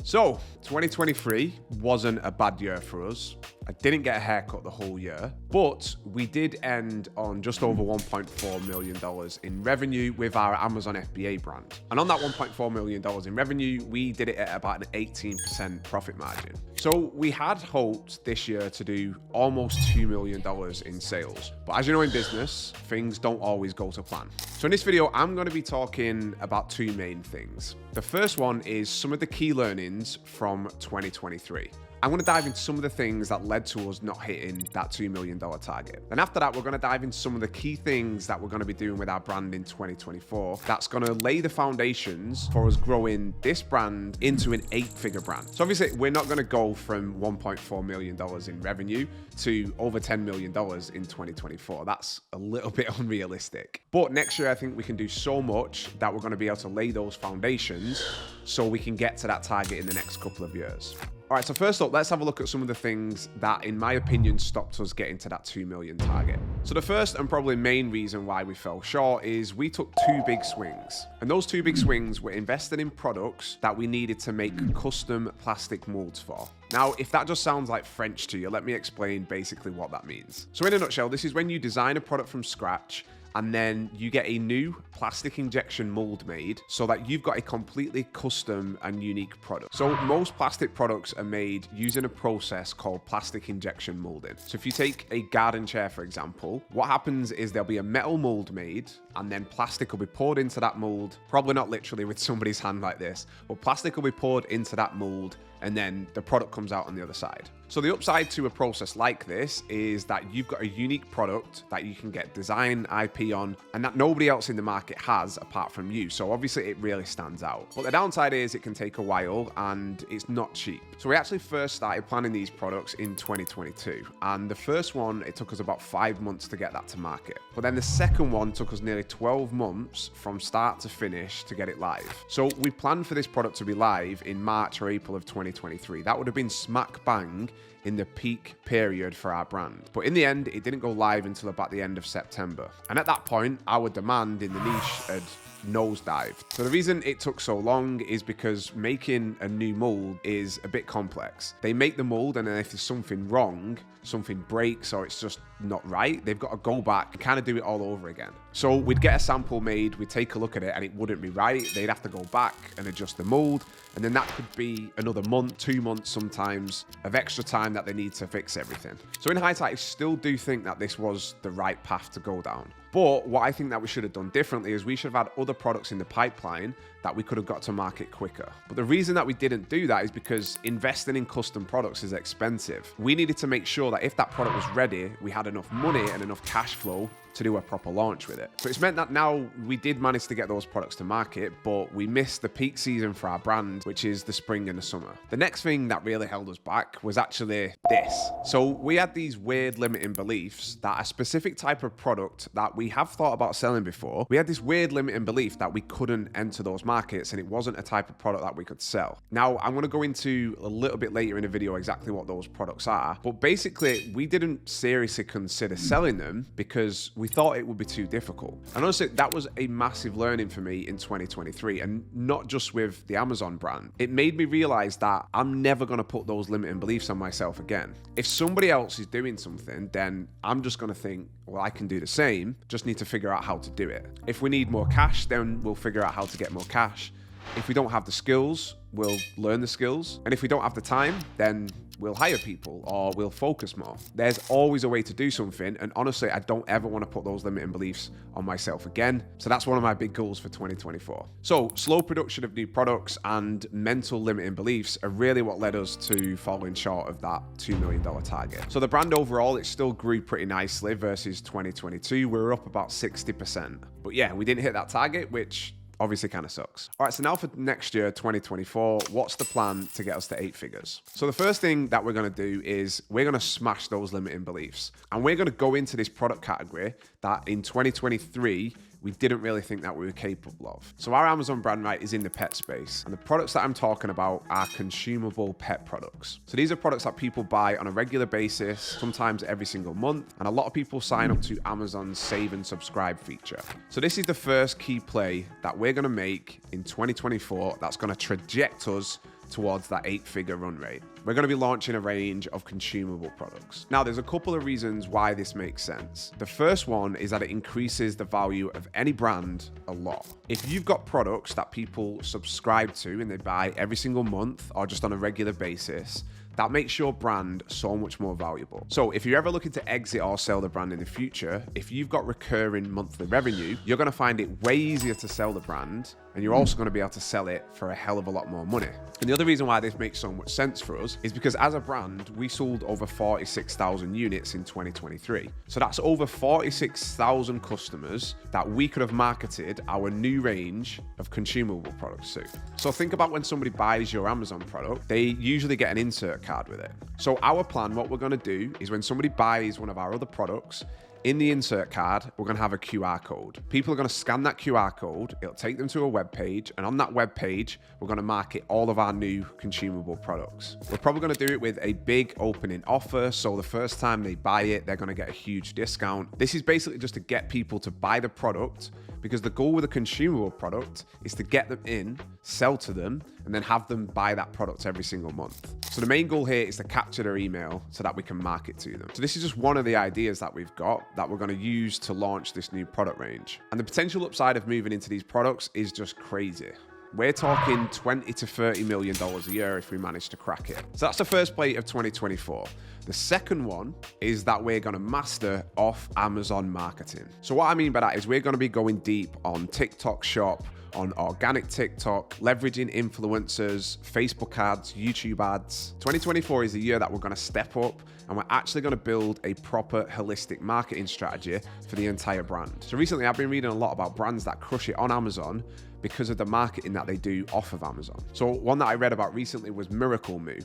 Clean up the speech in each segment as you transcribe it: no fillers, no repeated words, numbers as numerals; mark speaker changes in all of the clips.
Speaker 1: So 2023 wasn't a bad year for us. I didn't get a haircut the whole year, but we did end on just over $1.4 million in revenue with our Amazon FBA brand. And on that $1.4 million in revenue, we did it at about an 18% profit margin. So we had hoped this year to do almost $2 million in sales. But as you know in business, things don't always go to plan. So in this video, I'm going to be talking about two main things. The first one is some of the key learnings from 2023. I'm going to dive into some of the things that led to us not hitting that $2 million target. And after that, we're going to dive into some of the key things that we're going to be doing with our brand in 2024. That's going to lay the foundations for us growing this brand into an 8-figure brand. So obviously, we're not going to go from $1.4 million in revenue to over $10 million in 2024. That's a little bit unrealistic. But next year, I think we can do so much that we're going to be able to lay those foundations so we can get to that target in the next couple of years. All right, so first up, let's have a look at some of the things that, in my opinion, stopped us getting to that 2 million target. So the first and probably main reason why we fell short is we took two big swings. And those two big swings were invested in products that we needed to make custom plastic molds for. Now, if that just sounds like French to you, let me explain basically what that means. So in a nutshell, this is when you design a product from scratch and then you get a new plastic injection mold made so that you've got a completely custom and unique product. So most plastic products are made using a process called plastic injection molding. So if you take a garden chair, for example, what happens is there'll be a metal mold made and then plastic will be poured into that mold, probably not literally with somebody's hand like this, but plastic will be poured into that mold and then the product comes out on the other side. So the upside to a process like this is that you've got a unique product that you can get design IP on and that nobody else in the market has apart from you. So obviously it really stands out. But the downside is it can take a while and it's not cheap. So we actually first started planning these products in 2022. And the first one, it took us about 5 months to get that to market. But then the second one took us nearly 12 months from start to finish to get it live. So we planned for this product to be live in March or April of 2023. That would have been smack bang in the peak period for our brand. But in the end, it didn't go live until about the end of September. And at that point, our demand in the niche had nosedived. So the reason it took so long is because making a new mold is a bit complex. They make the mold and then if there's something wrong, something breaks or it's just not right, they've got to go back and kind of do it all over again. So we'd get a sample made, we'd take a look at it and it wouldn't be right. They'd have to go back and adjust the mold. And then that could be another month, 2 months sometimes of extra time that they need to fix everything. So in hindsight, I still do think that this was the right path to go down. But what I think that we should have done differently is we should have had other products in the pipeline that we could have got to market quicker. But the reason that we didn't do that is because investing in custom products is expensive. We needed to make sure that if that product was ready, we had enough money and enough cash flow to do a proper launch with it. So it's meant that now we did manage to get those products to market, but we missed the peak season for our brand, which is the spring and the summer. The next thing that really held us back was actually this. So we had these weird limiting beliefs that a specific type of product that we have thought about selling before, we had this weird limiting belief that we couldn't enter those markets and it wasn't a type of product that we could sell. Now, I'm going to go into a little bit later in the video exactly what those products are, but basically we didn't seriously consider selling them because we thought it would be too difficult. And honestly, that was a massive learning for me in 2023 and not just with the Amazon brand. It made me realize that I'm never going to put those limiting beliefs on myself again. If somebody else is doing something, then I'm just going to think, well, I can do the same, just need to figure out how to do it. If we need more cash, then we'll figure out how to get more cash. If we don't have the skills, we'll learn the skills. And if we don't have the time, then we'll hire people or we'll focus more. There's always a way to do something. And honestly, I don't ever want to put those limiting beliefs on myself again. So that's one of my big goals for 2024. So slow production of new products and mental limiting beliefs are really what led us to falling short of that $2 million target. So the brand overall, it still grew pretty nicely versus 2022. We were up about 60%. But yeah, we didn't hit that target, which obviously kind of sucks. All right, so now for next year, 2024, what's the plan to get us to 8 figures? So the first thing that we're going to do is we're going to smash those limiting beliefs. And we're going to go into this product category that in 2023, we didn't really think that we were capable of. So our Amazon brand, right, is in the pet space. And the products that I'm talking about are consumable pet products. So these are products that people buy on a regular basis, sometimes every single month. And a lot of people sign up to Amazon's save and subscribe feature. So this is the first key play that we're going to make in 2024 that's going to traject us towards that 8-figure run rate. We're going to be launching a range of consumable products. Now, there's a couple of reasons why this makes sense. The first one is that it increases the value of any brand a lot. If you've got products that people subscribe to and they buy every single month or just on a regular basis, that makes your brand so much more valuable. So if you're ever looking to exit or sell the brand in the future, if you've got recurring monthly revenue, you're going to find it way easier to sell the brand, and you're also going to be able to sell it for a hell of a lot more money. And the other reason why this makes so much sense for us is because as a brand, we sold over 46,000 units in 2023. So that's over 46,000 customers that we could have marketed our new range of consumable products to. So think about when somebody buys your Amazon product, they usually get an insert card with it. So our plan, what we're going to do is when somebody buys one of our other products, in the insert card, we're going to have a QR code. People are going to scan that QR code. It'll take them to a web page. And on that web page, we're going to market all of our new consumable products. We're probably going to do it with a big opening offer. So the first time they buy it, they're going to get a huge discount. This is basically just to get people to buy the product, because the goal with a consumable product is to get them in, sell to them, and then have them buy that product every single month. So the main goal here is to capture their email so that we can market to them. So this is just one of the ideas that we've got that we're going to use to launch this new product range. And the potential upside of moving into these products is just crazy. We're talking $20 to $30 million a year if we manage to crack it. So that's the first plate of 2024. The second one is that we're going to master off Amazon marketing. So what I mean by that is we're going to be going deep on TikTok Shop, on organic TikTok, leveraging influencers, Facebook ads, YouTube ads. 2024 is the year that we're going to step up, and we're actually going to build a proper holistic marketing strategy for the entire brand. So recently I've been reading a lot about brands that crush it on Amazon because of the marketing that they do off of Amazon. So one that I read about recently was Miracle Moo.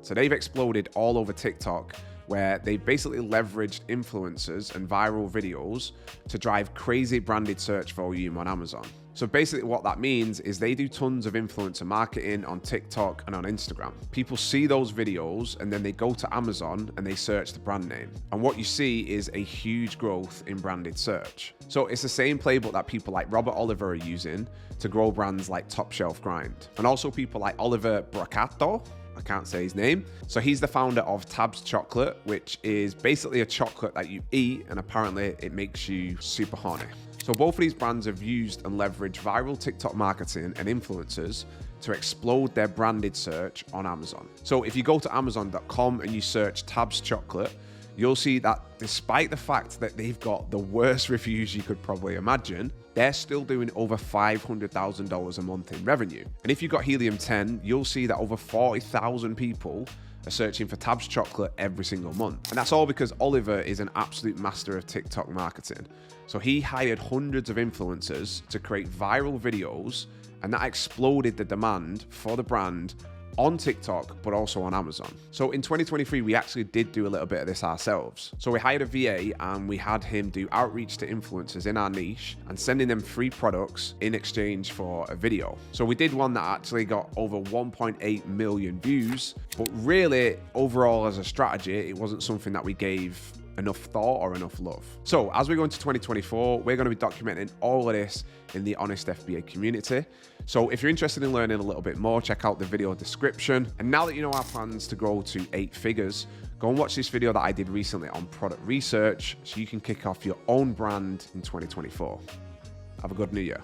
Speaker 1: So they've exploded all over TikTok, where they basically leveraged influencers and viral videos to drive crazy branded search volume on Amazon. So basically what that means is they do tons of influencer marketing on TikTok and on Instagram. People see those videos and then they go to Amazon and they search the brand name. And what you see is a huge growth in branded search. So it's the same playbook that people like Robert Oliver are using to grow brands like Top Shelf Grind. And also people like Oliver Broccato, I can't say his name. So he's the founder of Tabs Chocolate, which is basically a chocolate that you eat and apparently it makes you super horny. So both of these brands have used and leveraged viral TikTok marketing and influencers to explode their branded search on Amazon. So if you go to Amazon.com and you search Tabs Chocolate, you'll see that despite the fact that they've got the worst reviews you could probably imagine, they're still doing over $500,000 a month in revenue. And if you've got Helium 10, you'll see that over 40,000 people are searching for Tabs Chocolate every single month. And that's all because Oliver is an absolute master of TikTok marketing. So he hired hundreds of influencers to create viral videos, and that exploded the demand for the brand on TikTok, but also on Amazon. So in 2023, we actually did do a little bit of this ourselves. So we hired a VA and we had him do outreach to influencers in our niche and sending them free products in exchange for a video. So we did one that actually got over 1.8 million views, but really overall as a strategy, it wasn't something that we gave enough thought or enough love. So as we go into 2024, we're going to be documenting all of this in the Honest FBA community. So if you're interested in learning a little bit more, check out the video description. And now that you know our plans to grow to 8 figures, go and watch this video that I did recently on product research so you can kick off your own brand in 2024. Have a good new year.